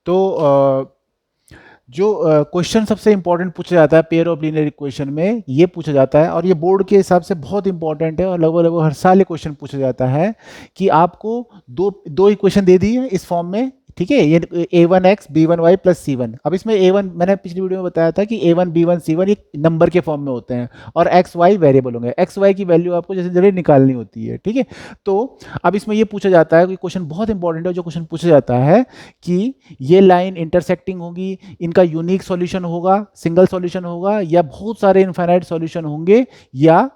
तो जो क्वेश्चन सबसे इंपॉर्टेंट पूछा जाता है पेयर ऑफ लीनियर इक्वेशन में, ये पूछा जाता है और ये बोर्ड के हिसाब से बहुत इंपॉर्टेंट है और लगभग लगभग हर साल ये क्वेश्चन पूछा जाता है कि आपको दो इक्वेशन दे दी है इस फॉर्म में, ठीक है, ये a1x b1y प्लस c1। अब इसमें a1 मैंने पिछली वीडियो में बताया था कि a1 b1 c1 ये नंबर के फॉर्म में होते हैं और x y वेरिएबल होंगे। x y की वैल्यू आपको जैसे जरूर निकालनी होती है, ठीक है। तो अब इसमें ये पूछा जाता है कि क्वेश्चन बहुत इंपॉर्टेंट है, जो क्वेश्चन पूछा जाता है कि ये लाइन इंटरसेक्टिंग होगी, इनका यूनिक सॉल्यूशन होगा, सिंगल सॉल्यूशन होगा, या बहुत सारे इनफाइनाइट सॉल्यूशन होंगे, या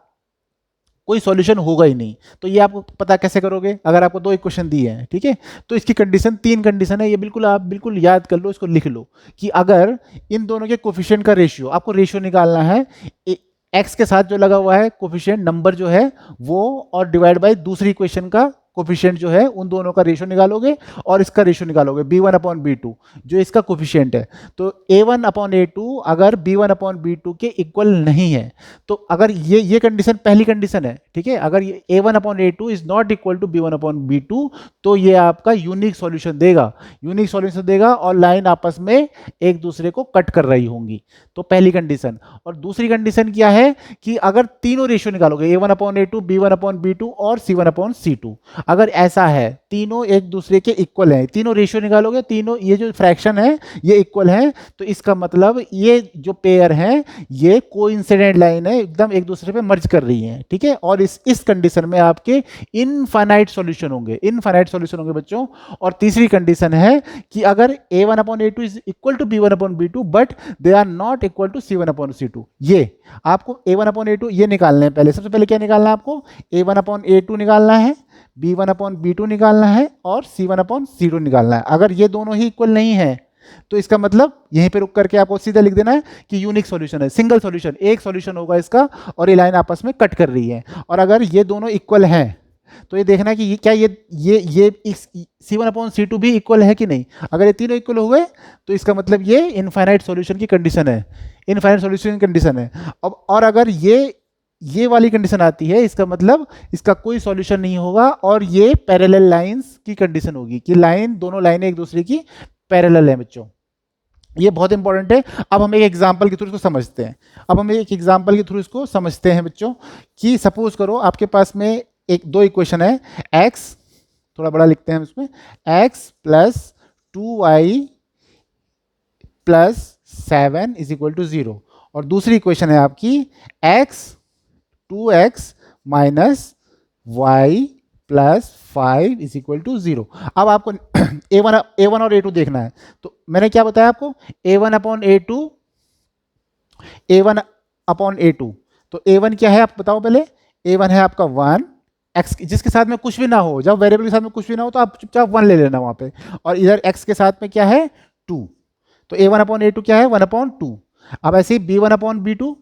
कोई सॉल्यूशन होगा ही नहीं। तो ये आप पता कैसे करोगे अगर आपको दो इक्वेशन दी है, ठीक है। तो इसकी कंडीशन, तीन कंडीशन है, ये बिल्कुल आप बिल्कुल याद कर लो, इसको लिख लो कि अगर इन दोनों के कोफिशिएंट का रेशियो, आपको रेशियो निकालना है एक्स के साथ जो लगा हुआ है कोफिशिएंट नंबर जो है वो, और डिवाइड बाय दूसरी इक्वेशन का कोफिशिएंट जो है, उन दोनों का रेशियो निकालोगे और इसका रेशियो निकालोगे b1 अपॉन b2 जो इसका कोफिशिएंट है। तो a1 अपॉन a2 अगर b1 अपॉन b2 के इक्वल नहीं है, तो अगर ये कंडीशन पहली कंडीशन है, ठीक है, अगर ये a1 upon a2 is not equal to b1 upon b2 तो ये आपका यूनिक सॉल्यूशन देगा, यूनिक सॉल्यूशन देगा और लाइन आपस में एक दूसरे को कट कर रही होंगी। तो पहली कंडीशन। और दूसरी कंडीशन क्या है कि अगर तीनों रेशियो निकालोगे a1 upon a2 b1 upon b2 और c1 अपॉन c2, अगर ऐसा है तीनों एक दूसरे के इक्वल हैं, तीनों रेशियो निकालोगे, तीनों ये जो फ्रैक्शन है ये इक्वल है, तो इसका मतलब ये जो पेयर है ये कोइंसिडेंट लाइन है, एकदम एक दूसरे पे मर्ज कर रही हैं, ठीक है। और इस कंडीशन में आपके इनफाइनाइट सॉल्यूशन होंगे, इनफाइनाइट सॉल्यूशन होंगे बच्चों। और तीसरी कंडीशन है कि अगर a1 upon a2 is equal to b1 upon b2 but they are not equal to c1 upon c2। ये आपको a1 अपॉन a2 ये निकालना है। पहले सबसे पहले क्या निकालना है आपको, a1 अपॉन a2 निकालना है, b1 अपॉन b2 निकालना है और c1 अपॉन c2 निकालना है। अगर ये दोनों ही इक्वल नहीं है तो इसका मतलब यहीं पे रुक करके आपको सीधा लिख देना है कि यूनिक सॉल्यूशन है, सिंगल सॉल्यूशन, एक सॉल्यूशन होगा इसका और ये लाइन आपस में कट कर रही है। और अगर ये दोनों इक्वल हैं तो ये देखना है कि क्या ये c1 अपॉन c2 भी इक्वल है कि नहीं। अगर ये तीनों इक्वल हो गए तो इसका मतलब ये इनफाइनाइट सॉल्यूशन की कंडीशन है, इनफाइनाइट सॉल्यूशन की कंडीशन है। अब और अगर ये वाली कंडीशन आती है, इसका मतलब इसका कोई सॉल्यूशन नहीं होगा और ये पैरेलल लाइंस की कंडीशन होगी कि लाइन, दोनों लाइनें एक दूसरे की पैरेलल है बच्चों। ये बहुत इंपॉर्टेंट है। अब हम एक एग्जांपल के थ्रू इसको समझते हैं। इसको समझते हैं बच्चों कि सपोज करो आपके पास में दो इक्वेशन है, x, थोड़ा बड़ा लिखते हैं हम इसमें, x plus 2y plus 7 is equal to 0, और दूसरी इक्वेशन है आपकी x 2x minus y plus 5 is equal to 0। अब आपको a1 और a2 देखना है। तो मैंने क्या बताया आपको, a1 अपॉन a2, तो a1 क्या है आप बताओ पहले। a1 है आपका 1, x जिसके साथ में कुछ भी ना हो, जब वेरिएबल के साथ में कुछ भी ना हो तो आप चुपचाप 1 ले लेना वहाँ पे, और इधर x के साथ में क्या है 2, तो a1 अपॉन a2 क्या है 1 अपॉन 2। अब ऐसे ही b1 अपॉन b2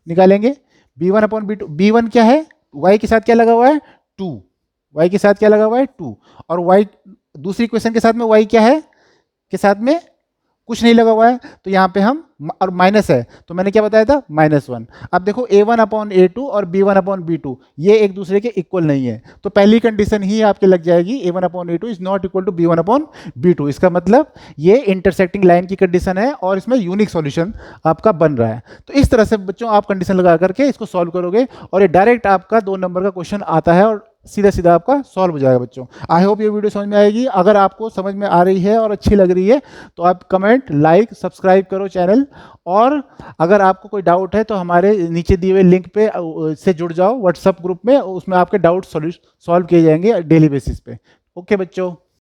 निकालेंगे, b1 अपॉन b2, b1 क्या है, y के साथ क्या लगा हुआ है 2, y के साथ क्या लगा हुआ है 2, और y दूसरी इक्वेशन के साथ में y क्या है, के साथ में कुछ नहीं लगा हुआ है, तो यहाँ पे हम, और माइनस है तो मैंने क्या बताया था -1। अब देखो a1 अपॉन a2 और b1 अपॉन b2 ये एक दूसरे के इक्वल नहीं है, तो पहली कंडीशन ही आपके लग जाएगी, a1 upon a2 is not equal to b1 upon b2। इसका मतलब ये इंटरसेक्टिंग लाइन की कंडीशन है और इसमें यूनिक सॉल्यूशन आपका बन रहा है। तो इस तरह से बच्चों आप कंडीशन लगा करके इसको सॉल्व करोगे और ये डायरेक्ट आपका 2 नंबर का क्वेश्चन आता है और सीधा सीधा आपका सॉल्व हो जाएगा बच्चों। आई होप ये वीडियो समझ में आएगी। अगर आपको समझ में आ रही है और अच्छी लग रही है तो आप कमेंट, लाइक, सब्सक्राइब करो चैनल, और अगर आपको कोई डाउट है तो हमारे नीचे दिए हुए लिंक पे से जुड़ जाओ व्हाट्सएप ग्रुप में, उसमें आपके डाउट सॉल्व किए जाएंगे डेली बेसिस पे। ओके बच्चों।